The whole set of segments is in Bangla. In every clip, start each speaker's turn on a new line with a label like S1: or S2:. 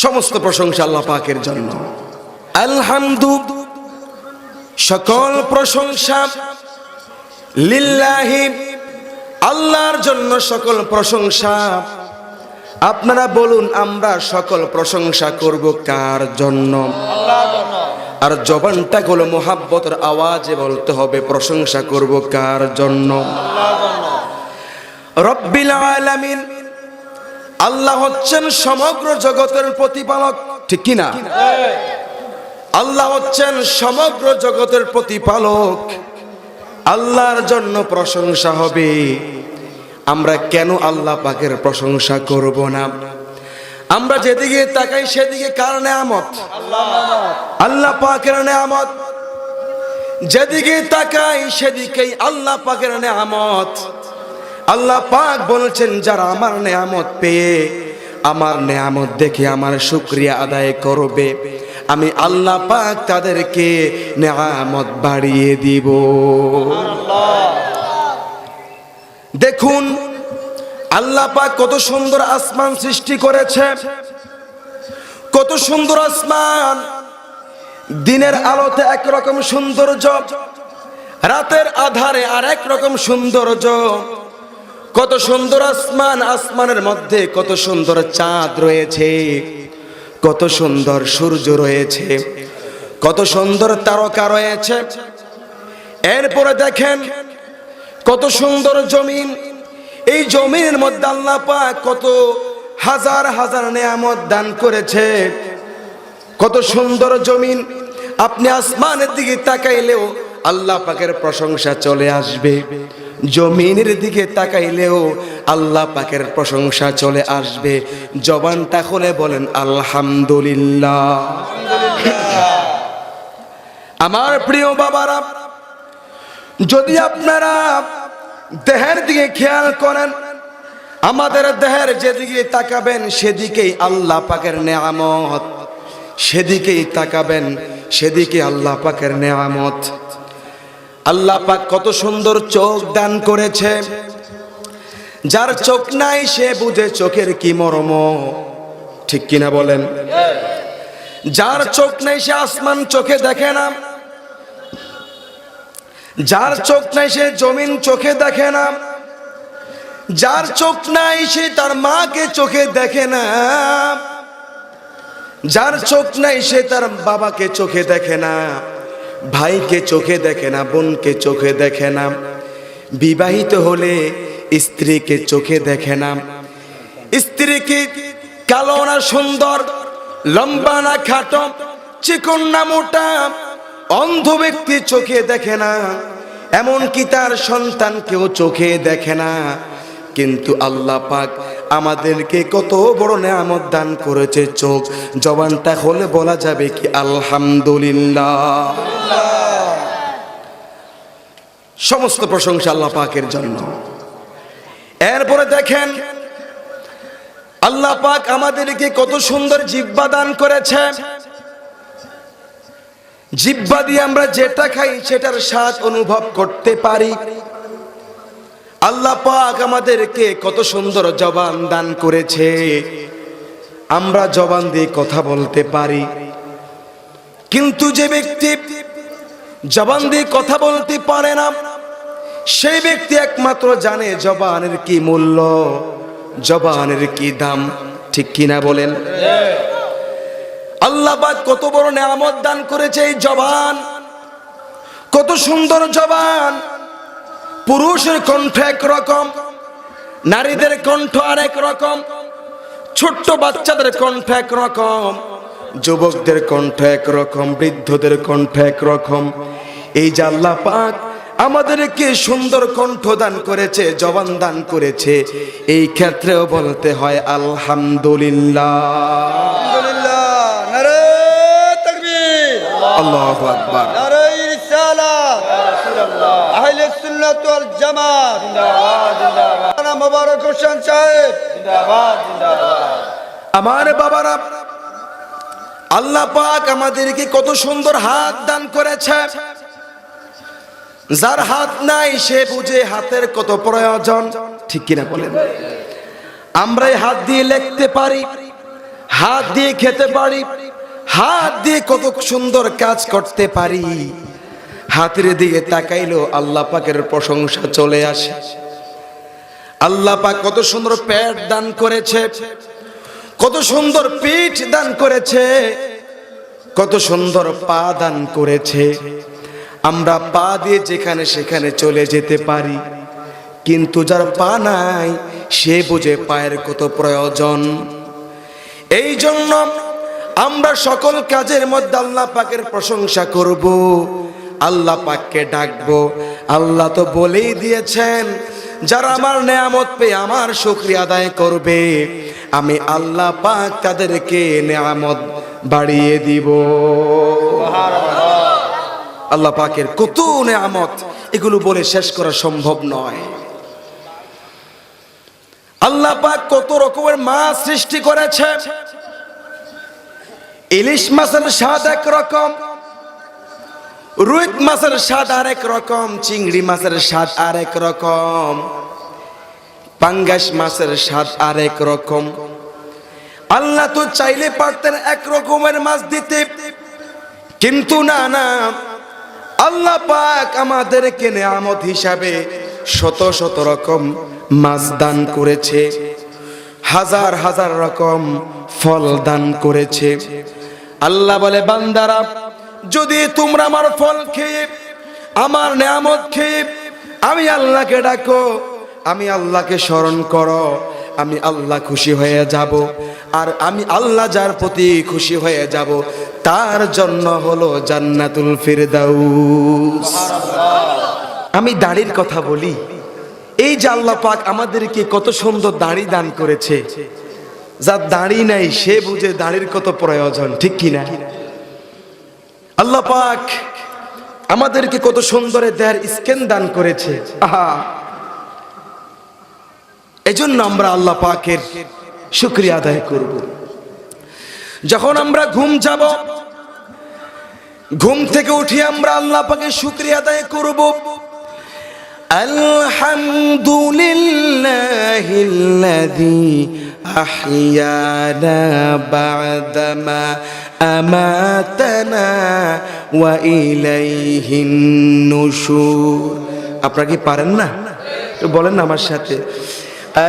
S1: সমস্ত প্রশংসা আল্লাহ পাকের জন্য। আলহামদু, সকল প্রশংসা লিল্লাহি, আল্লাহর জন্য সকল প্রশংসা। আপনারা বলুন, আমরা সকল প্রশংসা করব কার জন্য? আল্লাহর জন্য। আর জবানটা হলো মোহাব্বতের আওয়াজে বলতে হবে, প্রশংসা করব কার জন্য? আল্লাহর জন্য। রব্বিল আলামিন, আল্লাহ হচ্ছেন সমগ্র জগতের প্রতিপালক, ঠিক কি না? আল্লাহ হচ্ছেন সমগ্র জগতের প্রতিপালক। আল্লাহর জন্য প্রশংসা হবে। আমরা কেন আল্লাহ পাকের প্রশংসা করব না? আমরা যেদিকে তাকাই সেদিকে কার নেয়ামত? আল্লাহ পাকের নেয়ামত। যেদিকে তাকাই সেদিকেই আল্লাহ পাকের নেয়ামত। আল্লাহ পাক বলছেন, যারা আমার নেয়ামত পেয়ে আমার নেয়ামত দেখে আমার শুকরিয়া আদায় করবে, আমি আল্লাহ পাক তাদেরকে নেয়ামত বাড়িয়ে দিব। দেখুন আল্লাহ পাক কত সুন্দর আসমান সৃষ্টি করেছে, কত সুন্দর আসমান। দিনের আলোতে একরকম সৌন্দর্য, রাতের আধারে আর এক রকম সৌন্দর্য। কত সুন্দর আসমান, আসমানের মধ্যে কত সুন্দর চাঁদ রয়েছে, কত সুন্দর সূর্য রয়েছে, কত সুন্দর তারকা রয়েছে। এরপরে দেখেন কত সুন্দর জমিন। এই জমিনের মধ্যে আল্লাহ পাক কত হাজার হাজার নেয়ামত দান করেছে। কত সুন্দর জমিন। আপনি আসমানের দিকে তাকাইলেও আল্লাহ পাকের প্রশংসা চলে আসবে, জমিনের দিকে তাকাইলেও আল্লাহ পাকের প্রশংসা চলে আসবে। জবানটা খুলে বলেন আলহামদুলিল্লাহ। আমার প্রিয় বাবারা, যদি আপনারা দেহের দিকে খেয়াল করেন, আমাদের দেহের যেদিকে তাকাবেন সেদিকেই আল্লাহ পাকের নেয়ামত, সেদিকেই তাকাবেন সেদিকে আল্লাহ পাকের নেয়ামত। আল্লাহ পাক কত সুন্দর চোখ দান করেছে। যার চোখ নাই সে বুঝে চোখের কি মর্ম, ঠিক কিনা বলেন? যার চোখ নাই সে আসমান চোখে দেখে না, যার চোখ নাই সে জমিন চোখে দেখে না, যার চোখ নাই সে তার মাকে চোখে দেখে না, যার চোখ নাই সে তার বাবাকে চোখে দেখে না, ভাইকে চোখে দেখে না, বোনকে চোখে দেখে না, বিবাহিত হলে স্ত্রীকে চোখে দেখে না, স্ত্রীকে কালো না সুন্দর, লম্বা না খাটো, চিকন না মোটা, অন্ধ ব্যক্তি চোখে দেখে না, এমনকি তার সন্তানকেও চোখে দেখে না। কিন্তু আল্লাহ পাক আমাদেরকে কত বড় নেয়ামত দান করেছে, চোখ। জবানটা হলে বলা যাবে কি আলহামদুলিল্লাহ। সমস্ত প্রশংসা আল্লাহ পাকের জন্য। এরপরে দেখেন আল্লাহ পাক আমাদেরকে কত সুন্দর জিহ্বা দান করেছে। জিহ্বা দিয়ে আমরা যেটা খাই সেটার স্বাদ অনুভব করতে পারি। আল্লাহ পাক আমাদেরকে কত সুন্দর জবান দান করেছে, আমরা জবান দিয়ে কথা বলতে পারি। কিন্তু যে ব্যক্তি জবান দিয়ে কথা বলতে পারে না, সেই ব্যক্তি একমাত্র জানে জবানের কি মূল্য, জবানের কি দাম, ঠিক কিনা বলেন? আল্লাহ পাক কত বড় নেয়ামত দান করেছে এই জবান। কত সুন্দর জবান। পুরুষের কণ্ঠ একরকম, নারীদের কণ্ঠ আরেক রকম, ছোট্ট বাচ্চাদের কণ্ঠ একরকম, যুবকদের কণ্ঠ একরকম, বৃদ্ধদের কণ্ঠ একরকম। এই যে আল্লাহ পাক আমাদেরকে সুন্দর কণ্ঠ দান করেছে, জবান দান করেছে, এই ক্ষেত্রেও বলতে হয় আলহামদুলিল্লাহ। আল্লাহু আকবার।
S2: আহলে সুন্নাত ওয়াল জামাত জিন্দাবাদ জিন্দাবাদ। মোবারক হোসেন সাহেব জিন্দাবাদ জিন্দাবাদ।
S1: আমার বাবারা, আল্লাহ পাক আমাদেরকে কত সুন্দর হাত দান করেছে। যার হাত নাই সে বুঝে হাতের কত প্রয়োজন, ঠিক কিনা বলেন? আমরা এই হাত দিয়ে লিখতে পারি, হাত দিয়ে খেতে পারি, হাত দিয়ে কত সুন্দর কাজ করতে পারি, হাতের দিকে তাকাইলো আল্লাহ পাকের প্রশংসা চলে আসে। আল্লাহ পাক কত সুন্দর পেট দান করেছে, কত সুন্দর পিঠ দান করেছে, কত সুন্দর পা দান করেছে। আমরা পা দিয়ে যেখানে সেখানে চলে যেতে পারি, কিন্তু যার পা নাই সে বুঝে পায়ের কত প্রয়োজন। এই জন্য আমরা সকল কাজের মধ্যে আল্লাহ পাকের প্রশংসা করব, আল্লাহ পাককে ডাকবো। আল্লাহ তো বলেই দিয়েছেন, যারা আমার নেয়ামত পেয়ে আমার শুকরিয়া আদায় করবে, আমি আল্লাহ পাক তাদেরকে নেয়ামত বাড়িয়ে দিব। আল্লাহ পাকের কত নেয়ামত, এগুলো বলে শেষ করা সম্ভব নয়। আল্লাহ পাক কত রকমের মাছ সৃষ্টি করেছে। ইলিশ মাছের স্বাদ এক রকম, রুই মাছের স্বাদ আরেক রকম, চিংড়ি মাছের স্বাদ আরেক রকম, পাঙ্গাস মাছের স্বাদ আরেক রকম। আল্লাহ তো চাইলে পারতেন এক রকমের মাছ দিতে, কিন্তু না, আল্লাহ পাক আমাদেরকে নেয়ামত হিসাবে শত শত রকম মাছ দান করেছে, হাজার হাজার রকম ফল দান করেছে। আল্লাহ বলে, বান্দারা যদি তোমরা আমার ফল খেয়ে, আমার নেয়ামত খেয়ে আমি আল্লাহকে ডাকো, আমি আল্লাহকে স্মরণ করো, আমি আল্লাহ খুশি হয়ে যাব। আর আমি আল্লাহ যার প্রতি খুশি হয়ে যাব, তার জন্য হলো জান্নাতুল ফিরদাউস। আমি দাড়ির কথা বলি, এই যে আল্লাহ পাক আমাদেরকে কত সুন্দর দাড়ি দান করেছে। যার দাড়ি নাই সে বুঝে দাড়ির কত প্রয়োজন, ঠিক কিনা? আল্লাহ পাক আমাদেরকে কত সুন্দর দেহের স্কিন দান করেছে। আহা, এজন্য আমরা আল্লাহ পাকের শুকরিয়া আদায় করব। যখন আমরা ঘুম যাব, ঘুম থেকে উঠে আমরা আল্লাহ পাকের শুকরিয়া আদায় করব। আলহামদুলিল্লাহিল্লাযী আহইয়ানা বা'দামা আমাতানা ওয়া ইলাইহিন নুশুর। আপনারা কি পারেন না? তো বলেন না আমার সাথে,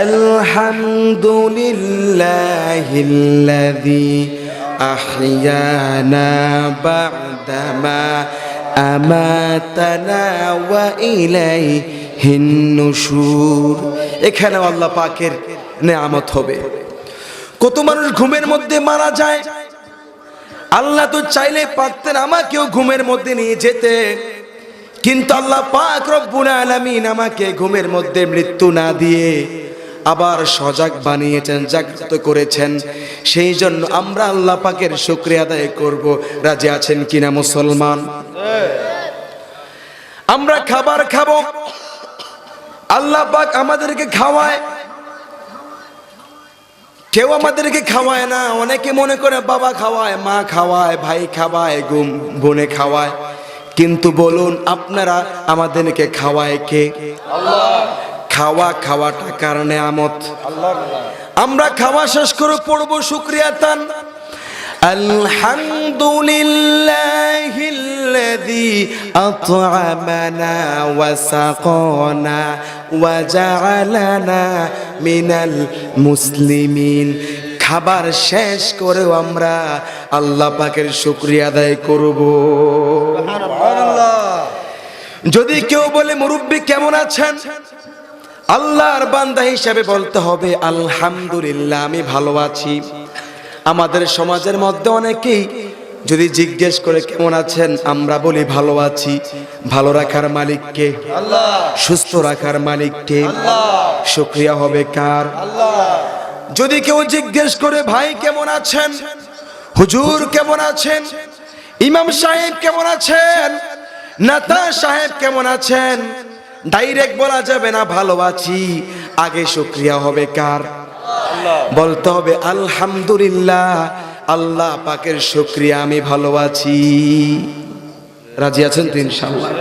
S1: আলহামদুলিল্লাহিল্লাযী আহইয়ানা বা'দামা আমাতানা ওয়া ইলাইহিন নুশুর। এখানে আল্লাহ পাকের নেয়ামত হবে। কত মানুষ ঘুমের মধ্যে মারা যায়। আল্লাহ তো চাইলে পারতেন আমাকেও ঘুমের মধ্যে নিয়ে যেতে, কিন্তু আল্লাহ পাক রব্বুল আলামিন আমাকে ঘুমের মধ্যে মৃত্যু না দিয়ে আবার সজাগ বানিয়েছেন, জাগ্রত করেছেন। সেই জন্য আমরা আল্লাহ পাকের শুকরিয়া আদায় করব। রাজি আছেন কিনা মুসলমান? আমরা খাবার খাবো, আল্লাহ পাক আমাদেরকে খাওয়ায়। কেউ আমাদেরকে খাওয়ায় না। অনেকে মনে করে বাবা খাওয়ায়, মা খাওয়ায়, ভাই খাওয়ায়, বোনে খাওয়ায়, কিন্তু বলুন আপনারা আমাদেরকে খাওয়ায় কে? আল্লাহ। খাওয়াটা কার নেয়ামত? আল্লাহর। আমরা খাওয়া শেষ করে পড়বো শুকরিয়া তান, আলহামদুলিল্লাহিল্লাযী আত'আমানা ওয়া সাকানা ওয়া জা'আলানা মিনাল মুসলিমিন। খাবার শেষ করেও আমরা আল্লাহ পাকের শুকরিয়া আদায় করব। সুবহানাল্লাহ। যদি কেউ বলে মুরব্বি কেমন আছেন, আল্লাহর বান্দা হিসাবে বলতে হবে আলহামদুলিল্লাহ, আমি ভালো আছি। আমাদের সমাজের মধ্যে অনেকেই যদি জিজ্ঞেস করে কেমন আছেন, আমরা বলি ভালো আছি। ভালো রাখার মালিক কে? আল্লাহ। সুস্থ রাখার মালিক কে? আল্লাহ। শুকরিয়া হবে কার? আল্লাহ। যদি কেউ জিজ্ঞেস করে ভাই কেমন আছেন, হুজুর কেমন আছেন, ইমাম সাহেব কেমন আছেন, নেতা সাহেব কেমন আছেন, ডাইরেক্ট বলা যাবে না ভালো আছি। আগে শুকরিয়া হবে কার? আল্লাহ। বলতে হবে আলহামদুলিল্লাহ, আল্লাহ পাকের শুকরিয়া, আমি ভালো আছি। রাজি আছেন তো ইনশাআল্লাহ?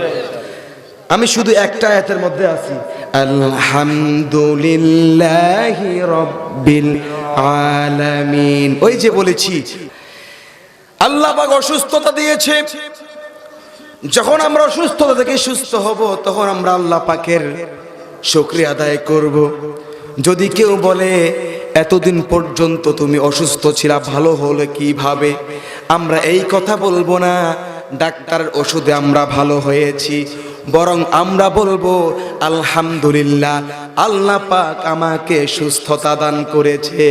S1: আমি শুধু একটা আয়াতের মধ্যে আছি, আলহামদুলিল্লাহি রাব্বিল আলামিন। ওই যে বলেছি আল্লাহ পাক অসুস্থতা দিয়েছে, যখন আমরা অসুস্থতা থেকে সুস্থ হব তখন আমরা আল্লাহ পাকের শুকরিয়া আদায় করব। যদি কেউ বলে এতদিন পর্যন্ত তুমি অসুস্থ ছিলা, ভালো হলো কিভাবে, আমরা এই কথা বলবো না ডাক্তারের ওষুধে আমরা ভালো হয়েছি, বরং আমরা বলবো আলহামদুলিল্লাহ, আল্লাহ পাক আমাকে সুস্থতা দান করেছে।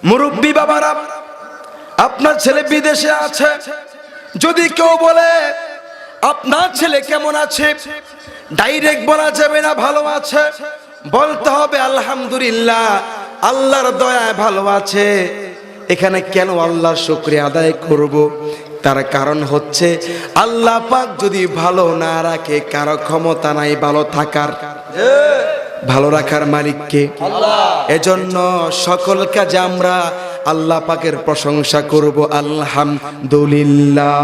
S1: মুরব্বী বাবারা, আপনার ছেলে বিদেশে আছে, যদি কেউ বলে আপনার ছেলে কেমন আছে, ডাইরেক্ট বলা যাবে না ভালো আছে, বলতে হবে আলহামদুলিল্লাহ, আল্লাহর দয়ায় ভালো আছে। এখানে কেন আল্লাহর শুকরিয়া আদায় করব? তার কারণ হচ্ছে আল্লাহ পাক যদি ভালো না রাখে, কারো ক্ষমতা নাই ভালো থাকার, ভালো রাখার মালিককে। এজন্য সকল কাজে আমরা আল্লাহ পাকের প্রশংসা করব, আলহামদুলিল্লাহ।